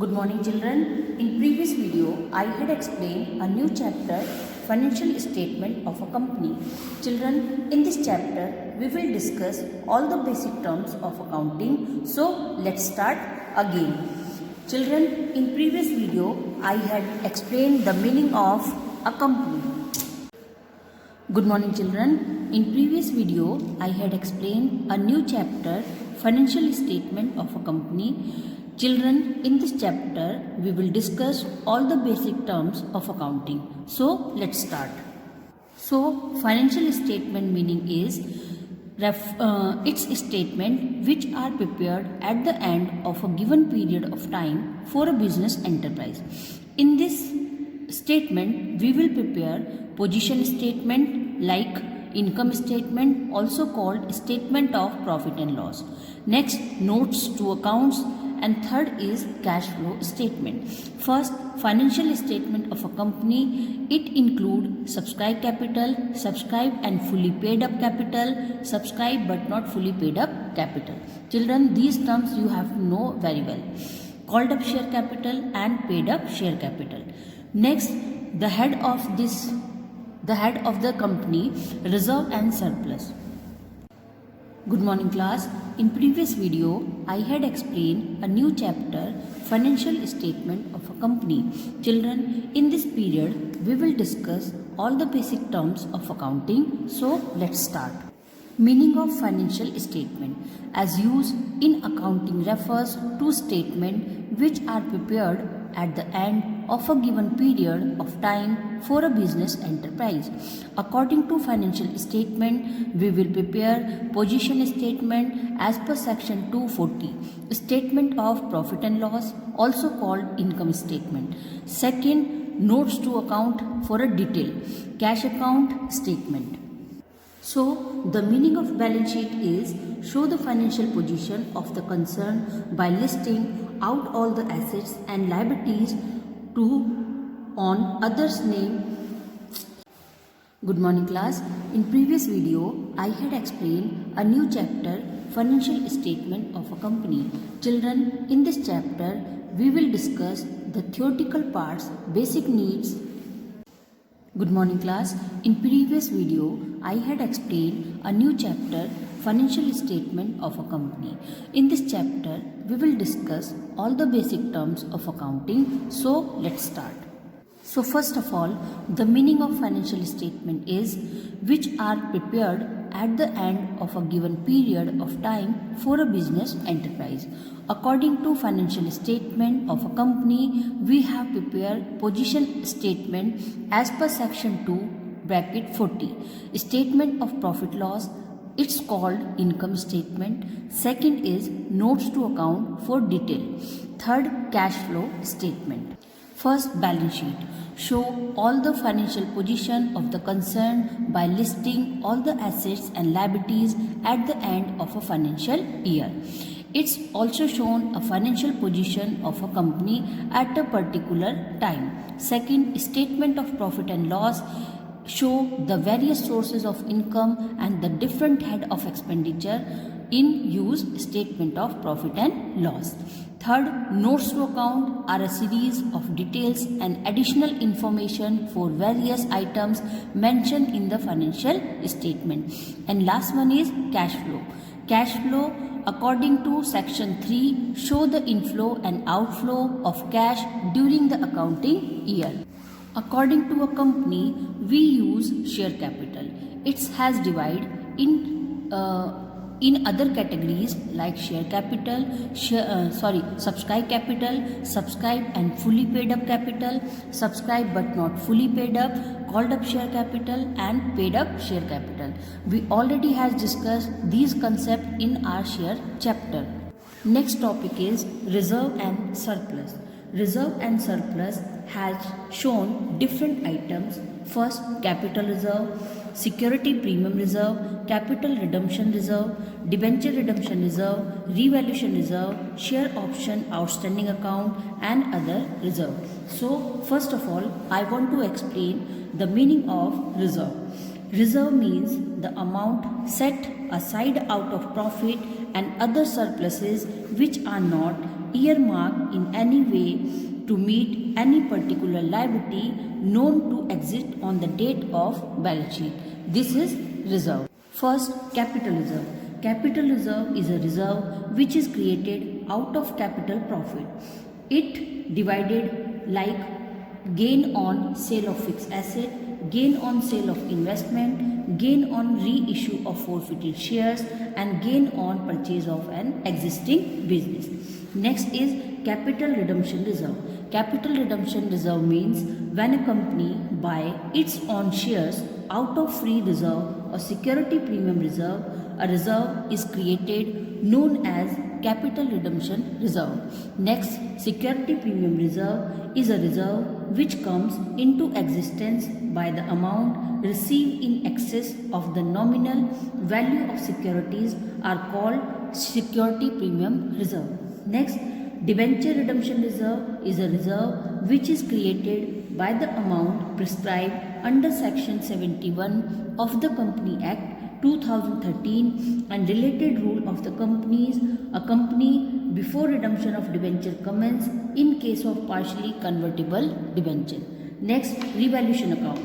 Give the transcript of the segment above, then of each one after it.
Good morning children. In previous video, I had explained a new chapter, financial statement of a company. Children, in this chapter, we will discuss all the basic terms of accounting. So, let's start again. Children, in previous video, I had explained the meaning of a company. Good morning children. In previous video, I had explained a new chapter, financial statement of a company. Children, in this chapter, we will discuss all the basic terms of accounting. So, let's start. So, financial statement meaning is its statement which are prepared at the end of a given period of time for a business enterprise. In this statement, we will prepare position statement like income statement, also called statement of profit and loss. Next, notes to accounts, and third is cash flow statement. First, financial statement of a company. It includes subscribed capital, subscribed and fully paid up capital, subscribed but not fully paid up capital. Children, these terms you have to know very well. Called up share capital and paid up share capital. Next, the head of the company, reserve and surplus. Good morning class. In previous video, I had explained a new chapter, financial statement of a company. Children, in this period, we will discuss all the basic terms of accounting. So, let's start. Meaning of financial statement as used in accounting refers to statements which are prepared at the end of a given period of time for a business enterprise. According to financial statement, we will prepare position statement as per section 240, statement of profit and loss, also called income statement. Second, notes to account for a detail, cash account statement. So, the meaning of balance sheet is show the financial position of the concern by listing out all the assets and liabilities to on others' name. Good morning class. In previous video, I had explained a new chapter, financial statement of a company. Children, in this chapter, we will discuss the theoretical parts, basic needs. Good morning class. In previous video, I had explained a new chapter, financial statement of a company. In this chapter, we will discuss all the basic terms of accounting. So, let's start. So, first of all, the meaning of financial statement is which are prepared at the end of a given period of time for a business enterprise. According to financial statement of a company, we have prepared position statement as per section 2 bracket 40. Statement of profit loss, it's called income statement. Second is notes to account for detail. Third, cash flow statement. First, balance sheet. Show all the financial position of the concern by listing all the assets and liabilities at the end of a financial year. It's also shown a financial position of a company at a particular time. Second, statement of profit and loss. Show the various sources of income and the different head of expenditure in use statement of profit and loss. Third, notes to account are a series of details and additional information for various items mentioned in the financial statement. And last one is cash flow. Cash flow, according to section 3, show the inflow and outflow of cash during the accounting year. According to a company, we use share capital. It has divided in other categories like share capital, subscribed capital, subscribed and fully paid up capital, subscribed but not fully paid up, called up share capital and paid up share capital. We already has discussed these concepts in our share chapter. Next topic is reserve and surplus. Reserve and surplus has shown different items. First, capital reserve, security premium reserve, capital redemption reserve, debenture redemption reserve, revaluation reserve, share option outstanding account and other reserve. So, first of all, I want to explain the meaning of reserve. Reserve means the amount set aside out of profit and other surpluses which are not earmarked in any way to meet any particular liability known to exist on the date of balance sheet. This is reserve. First, capital reserve. Capital reserve is a reserve which is created out of capital profit. It divided like gain on sale of fixed asset, gain on sale of investment, gain on reissue of forfeited shares, and gain on purchase of an existing business. Next is capital redemption reserve. Capital redemption reserve means when a company buy its own shares out of free reserve or security premium reserve, a reserve is created known as capital redemption reserve. Next, security premium reserve is a reserve which comes into existence by the amount received in excess of the nominal value of securities are called security premium reserve. Next, debenture redemption reserve is a reserve which is created by the amount prescribed under Section 71 of the Company Act 2013 and related rule of the companies, a company before redemption of debenture commence in case of partially convertible debenture. Next, revaluation reserve.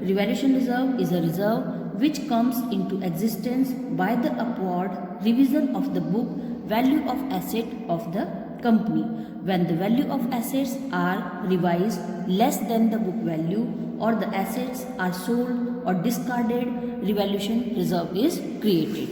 Revaluation reserve is a reserve which comes into existence by the upward revision of the book value of asset of the company. When the value of assets are revised less than the book value or the assets are sold or discarded, revaluation reserve is created.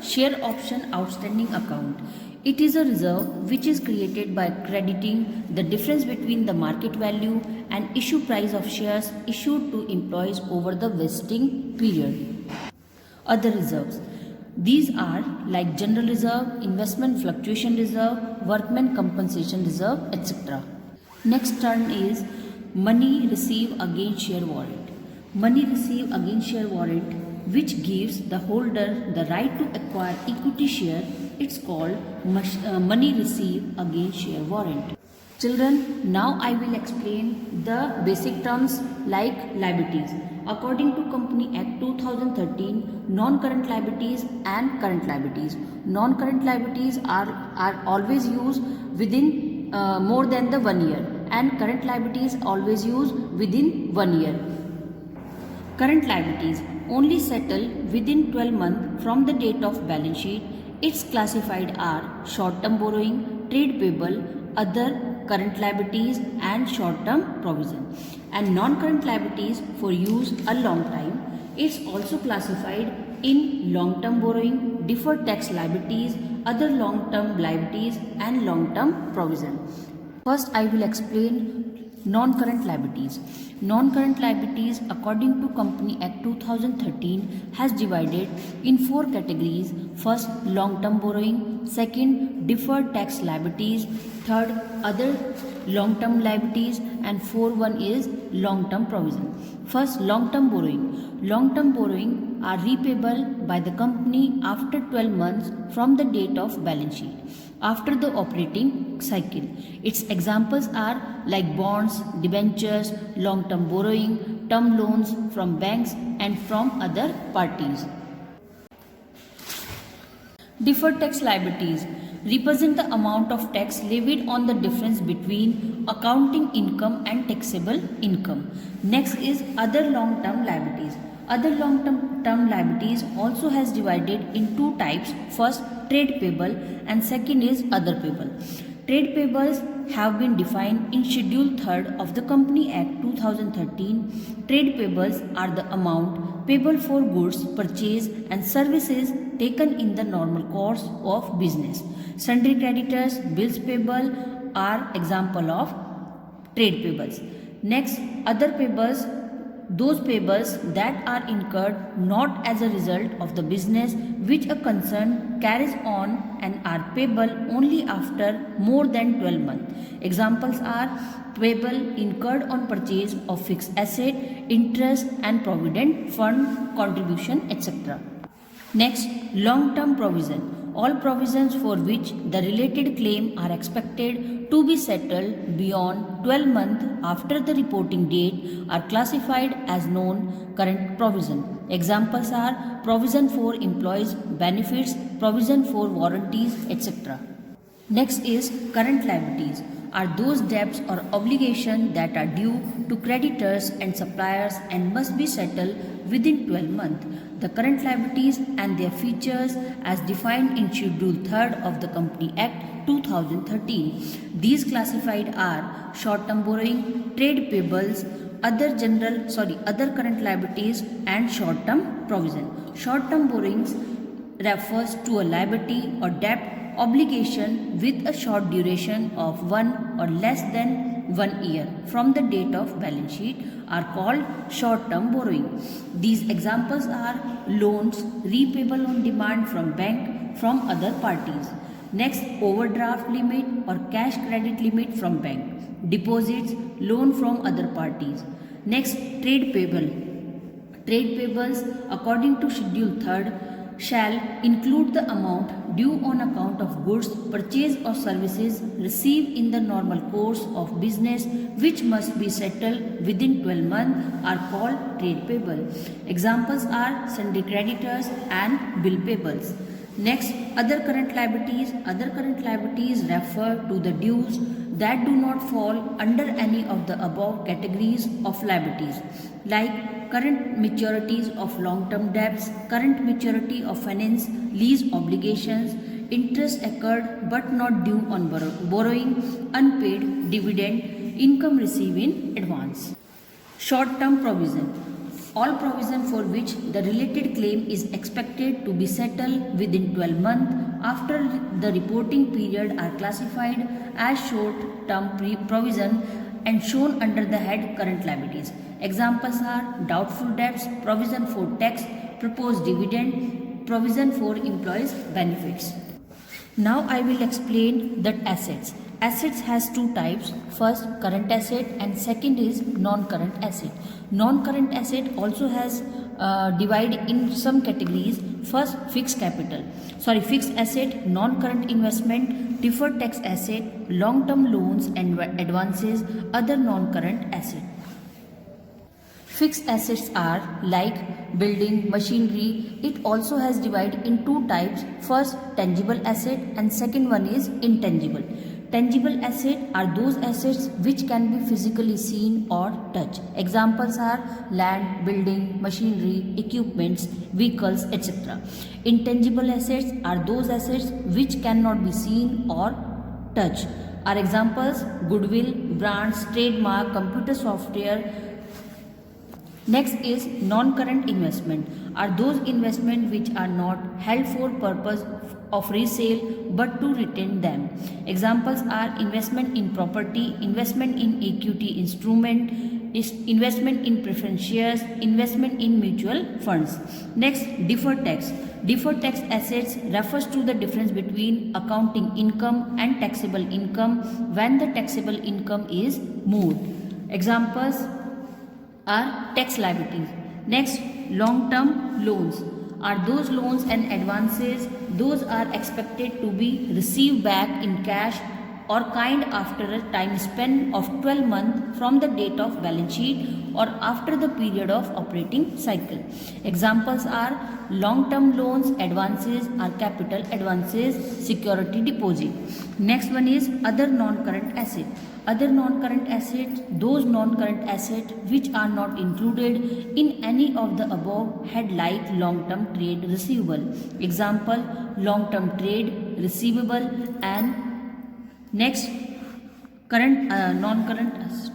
Share option outstanding account. It is a reserve which is created by crediting the difference between the market value and issue price of shares issued to employees over the vesting period. Other reserves. These are like general reserve, investment fluctuation reserve, workman compensation reserve, etc. Next term is money received against share warrant. Money received against share warrant which gives the holder the right to acquire equity share. It's called money received against share warrant. Children, now I will explain the basic terms like liabilities. According to Company Act 2013, non-current liabilities and current liabilities. Non-current liabilities are always used within more than the 1 year, and current liabilities always used within 1 year. Current liabilities only settle within 12 months from the date of balance sheet. Its classified are short-term borrowing, trade payable, other current liabilities and short-term provision. And non-current liabilities for use a long time. It's also classified in long-term borrowing, deferred tax liabilities, other long-term liabilities and long-term provision. First, I will explain non-current liabilities. Non-current liabilities according to Company Act 2013 has divided in 4 categories. First, long-term borrowing. Second, deferred tax liabilities. Third, other long-term liabilities. And fourth one is long-term provision. First, long-term borrowing. Long-term borrowing are repayable by the company after 12 months from the date of balance sheet, after the operating cycle. Its examples are like bonds, debentures, long-term borrowing, term loans from banks and from other parties. Deferred tax liabilities represent the amount of tax levied on the difference between accounting income and taxable income. Next is other long-term liabilities. Other long-term liabilities also has divided in 2 types. First, trade payable and second is other payable. Trade payables have been defined in Schedule 3rd of the Company Act 2013. Trade payables are the amount payable for goods purchased and services taken in the normal course of business. Sundry creditors, bills payable are example of trade payables. Next, other payables, those payables that are incurred not as a result of the business which a concern carries on and are payable only after more than 12 months. Examples are payable incurred on purchase of fixed asset, interest and provident fund contribution, etc. Next, long-term provision. all provisions for which the related claim are expected to be settled beyond 12 months after the reporting date are classified as non-current provision. Examples are provision for employees' benefits, provision for warranties, etc. Next is current liabilities are those debts or obligations that are due to creditors and suppliers and must be settled within 12 months. The current liabilities and their features as defined in Schedule 3rd of the Company Act 2013. These classified are short-term borrowing, trade payables, other current liabilities and short-term provision. Short-term borrowings refers to a liability or debt obligation with a short duration of 1 or less than 1 year from the date of balance sheet are called short-term borrowing. These examples are loans repayable on demand from bank from other parties. Next, overdraft limit or cash credit limit from bank. Deposits, loan from other parties. Next, trade payable. Trade payables according to Schedule 3rd shall include the amount due on account of goods purchased or services received in the normal course of business which must be settled within 12 months are called trade payable. Examples are sundry creditors and bill payables. Next, other current liabilities. Other current liabilities refer to the dues that do not fall under any of the above categories of liabilities, like current maturities of long-term debts, current maturity of finance lease obligations, interest accrued but not due on borrowing, unpaid dividend, income received in advance. Short-term provision. All provision for which the related claim is expected to be settled within 12 months after the reporting period are classified as short-term provision and shown under the head current liabilities. Examples are doubtful debts, provision for tax, proposed dividend, provision for employees' benefits. Now I will explain that assets. Assets has two types. First, current asset and second is non-current asset. Non-current asset also has divided in some categories. First, fixed asset, non-current investment, deferred tax asset, long-term loans and advances, other non-current asset. Fixed assets are like building, machinery. It also has divided in two types. First, tangible asset and second one is intangible. Tangible assets are those assets which can be physically seen or touched. Examples are land, building, machinery, equipments, vehicles, etc. Intangible assets are those assets which cannot be seen or touched. Our examples: goodwill, brands, trademark, computer software. Next is non-current investment are those investment which are not held for purpose of resale but to retain them. Examples are investment in property, investment in equity instrument, investment in preference shares, investment in mutual funds. Next, deferred tax. Deferred tax assets refers to the difference between accounting income and taxable income when the taxable income is moved. Examples are tax liabilities. Next, long-term loans are those loans and advances those are expected to be received back in cash or kind after a time span of 12 months from the date of balance sheet or after the period of operating cycle. Examples are long-term loans, advances are capital advances, security deposit. Next one is other non-current asset. Other non-current assets, those non-current assets which are not included in any of the above head like long-term trade receivable. Example, long-term trade receivable and next current non-current asset.